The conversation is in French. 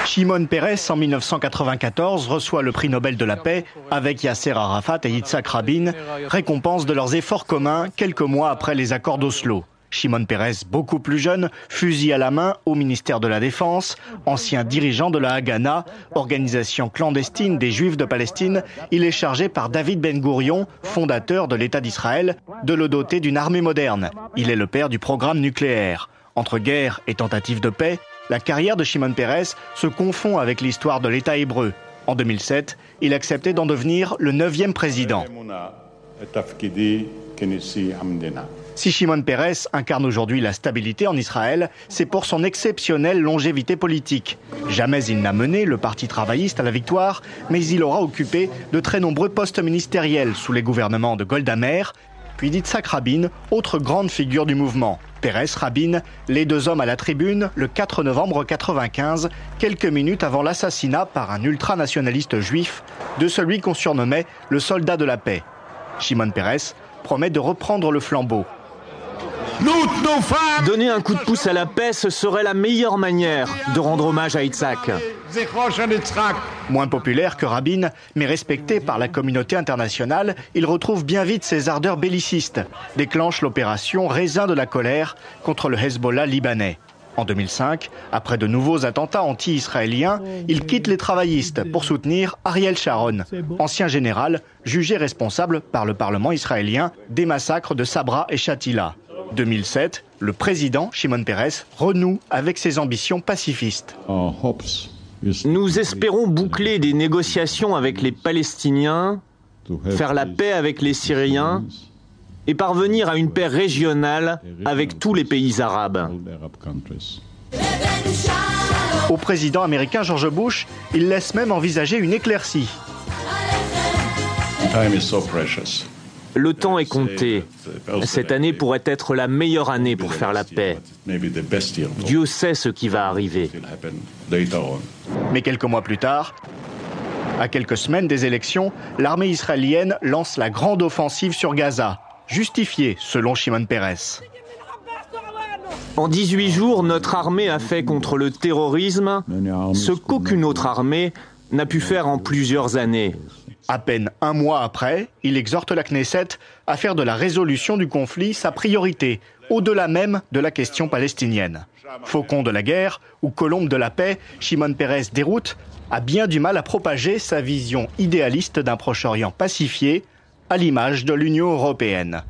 Shimon Peres, en 1994, reçoit le prix Nobel de la paix avec Yasser Arafat et Yitzhak Rabin, récompense de leurs efforts communs quelques mois après les accords d'Oslo. Shimon Peres, beaucoup plus jeune, fusil à la main au ministère de la Défense, ancien dirigeant de la Haganah, organisation clandestine des Juifs de Palestine, il est chargé par David Ben Gourion, fondateur de l'État d'Israël, de le doter d'une armée moderne. Il est le père du programme nucléaire. Entre guerre et tentative de paix, la carrière de Shimon Peres se confond avec l'histoire de l'État hébreu. En 2007, il acceptait d'en devenir le 9e président. Si Shimon Peres incarne aujourd'hui la stabilité en Israël, c'est pour son exceptionnelle longévité politique. Jamais il n'a mené le Parti travailliste à la victoire, mais il aura occupé de très nombreux postes ministériels sous les gouvernements de Golda Meir, puis d'Yitzhak Rabin, autre grande figure du mouvement. Peres, Rabin, les deux hommes à la tribune, le 4 novembre 1995, quelques minutes avant l'assassinat par un ultranationaliste juif de celui qu'on surnommait le soldat de la paix. Shimon Peres promet de reprendre le flambeau. Donner un coup de pouce à la paix, ce serait la meilleure manière de rendre hommage à Yitzhak. Moins populaire que Rabin, mais respecté par la communauté internationale, il retrouve bien vite ses ardeurs bellicistes, déclenche l'opération Raisin de la colère contre le Hezbollah libanais. En 2005, après de nouveaux attentats anti-israéliens, il quitte les travaillistes pour soutenir Ariel Sharon, ancien général jugé responsable par le Parlement israélien des massacres de Sabra et Shatila. 2007, le président Shimon Peres renoue avec ses ambitions pacifistes. Nous espérons boucler des négociations avec les Palestiniens, faire la paix avec les Syriens et parvenir à une paix régionale avec tous les pays arabes. Au président américain George Bush, il laisse même envisager une éclaircie. Le temps est compté. Cette année pourrait être la meilleure année pour faire la paix. Dieu sait ce qui va arriver. Mais quelques mois plus tard, à quelques semaines des élections, l'armée israélienne lance la grande offensive sur Gaza, justifiée selon Shimon Peres. En 18 jours, notre armée a fait contre le terrorisme ce qu'aucune autre armée n'a pu faire en plusieurs années. À peine un mois après, il exhorte la Knesset à faire de la résolution du conflit sa priorité, au-delà même de la question palestinienne. Faucon de la guerre ou colombe de la paix, Shimon Peres déroute, a bien du mal à propager sa vision idéaliste d'un Proche-Orient pacifié, à l'image de l'Union européenne.